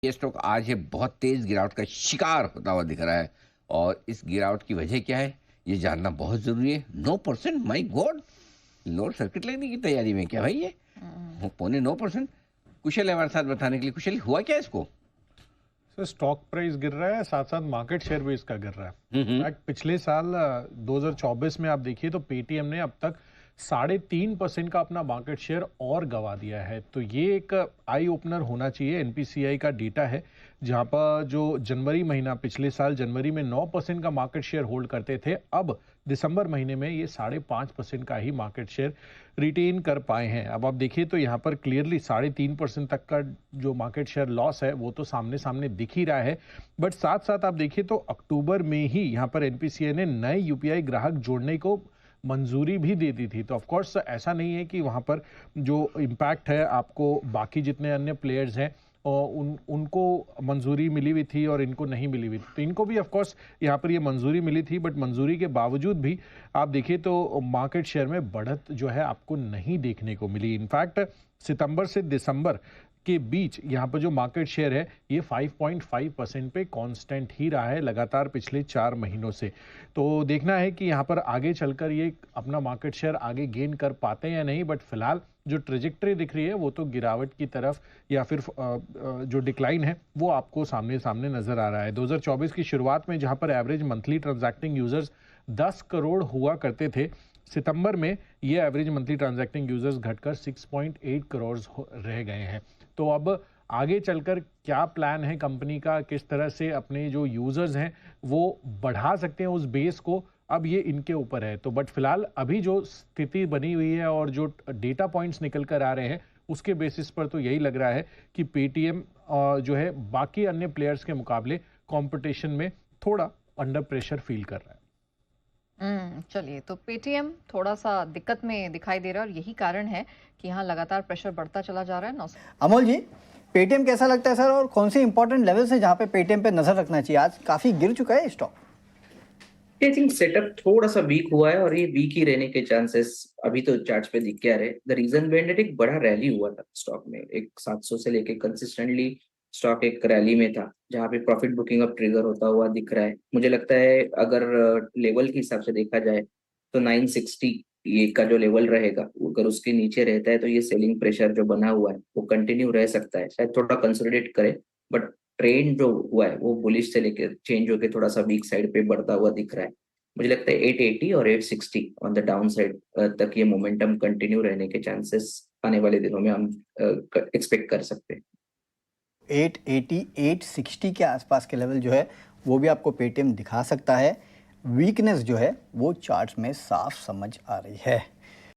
ये स्टॉक आज ये बहुत तेज गिरावट का शिकार होता हुआ दिख रहा है और इस गिरावट की वजह क्या है ये जानना बहुत जरूरी है। 9%, माई गॉड! लोअर सर्किट लगने की तैयारी में क्या भाई ये? पौने 9%। कुशल है हमारे साथ बताने के लिए। कुशल, हुआ क्या इसको? सर, स्टॉक प्राइस गिर रहा है, साथ साथ मार्केट शेयर भी इसका गिर रहा है। हम्म। इनफैक्ट पिछले साल 2024 में आप देखिए तो पेटीएम ने अब तक 3.5% का अपना मार्केट शेयर और गंवा दिया है। तो ये एक आई ओपनर होना चाहिए। एनपीसीआई का डेटा है जहां पर जो जनवरी महीना, पिछले साल जनवरी में 9% का मार्केट शेयर होल्ड करते थे, अब दिसंबर महीने में ये 5.5% का ही मार्केट शेयर रिटेन कर पाए हैं। अब आप देखिए तो यहाँ पर क्लियरली 3.5% तक का जो मार्केट शेयर लॉस है वो तो सामने सामने दिख ही रहा है। बट साथ साथ आप देखिए तो अक्टूबर में ही यहाँ पर एनपीसीआई ने नए यूपीआई ग्राहक जोड़ने को मंजूरी भी दे दी थी। तो ऑफ कोर्स ऐसा नहीं है कि वहाँ पर जो इम्पैक्ट है आपको बाकी जितने अन्य प्लेयर्स हैं और उनको मंजूरी मिली हुई थी और इनको नहीं मिली हुई थी। तो इनको भी ऑफ कोर्स यहाँ पर ये मंजूरी मिली थी, बट मंजूरी के बावजूद भी आप देखिए तो मार्केट शेयर में बढ़त जो है आपको नहीं देखने को मिली। इनफैक्ट सितंबर से दिसंबर के बीच यहाँ पर जो मार्केट शेयर है ये 5.5% पे कांस्टेंट ही रहा है लगातार पिछले 4 महीनों से। तो देखना है कि यहाँ पर आगे चलकर ये अपना मार्केट शेयर आगे गेन कर पाते हैं या नहीं। बट फिलहाल जो ट्रेजेक्टरी दिख रही है वो तो गिरावट की तरफ या फिर जो डिक्लाइन है वो आपको सामने सामने नजर आ रहा है। 2024 की शुरुआत में जहाँ पर average monthly transacting users 10 crore हुआ करते थे, सितंबर में ये एवरेज मंथली ट्रांजैक्टिंग यूजर्स घटकर 6.8 करोड़ रह गए हैं। तो अब आगे चलकर क्या प्लान है कंपनी का, किस तरह से अपने जो यूजर्स हैं वो बढ़ा सकते हैं उस बेस को, अब ये इनके ऊपर है। तो बट फिलहाल अभी जो स्थिति बनी हुई है और जो डेटा पॉइंट्स निकल कर आ रहे हैं उसके बेसिस पर तो यही लग रहा है कि पेटीएम जो है बाकी अन्य प्लेयर्स के मुकाबले कंपटीशन में थोड़ा अंडर प्रेशर फील कर रहा है। चलिए, तो पेटीएम थोड़ा सा दिक्कत में दिखाई दे रहा है और यही कारण है कि यहाँ लगातार प्रेशर बढ़ता चला जा रहा है। नौ अमोल जी, पेटीएम कैसा लगता है सर, और कौन से इंपॉर्टेंट लेवल्स है जहां पे पेटीएम पे नजर रखना चाहिए? आज काफी गिर चुका है स्टॉक। आई थिंक सेटअप थोड़ा सा वीक हुआ है और ये वीक ही रहने के चांसेस अभी तो चार्ट्स पे दिख के आ रहे। द रीजन बिहाइंड इट, एक बड़ा रैली हुआ था स्टॉक में, एक 700 से लेके कंसिस्टेंटली स्टॉक एक रैली में था जहाँ पे प्रॉफिट बुकिंग अब ट्रिगर होता हुआ दिख रहा है। मुझे लगता है अगर लेवल के हिसाब से देखा जाए तो 960 ये का जो लेवल रहेगा, अगर उसके नीचे रहता है तो ये सेलिंग प्रेशर जो बना हुआ है वो कंटिन्यू रह सकता है, शायद थोड़ा कंसोलिडेट करे। बट ट्रेंड जो हुआ है वो बुलिश से लेकर चेंज होकर थोड़ा सा वीक साइड पे बढ़ता हुआ दिख रहा है। मुझे लगता है 880 और 860 ऑन द डाउन साइड तक ये मोमेंटम कंटिन्यू रहने के चांसेस आने वाले दिनों में हम एक्सपेक्ट कर सकते हैं। 880 860 के आसपास के लेवल जो है वो भी आपको पेटीएम दिखा सकता है। वीकनेस जो है वो चार्ट्स में साफ समझ आ रही है।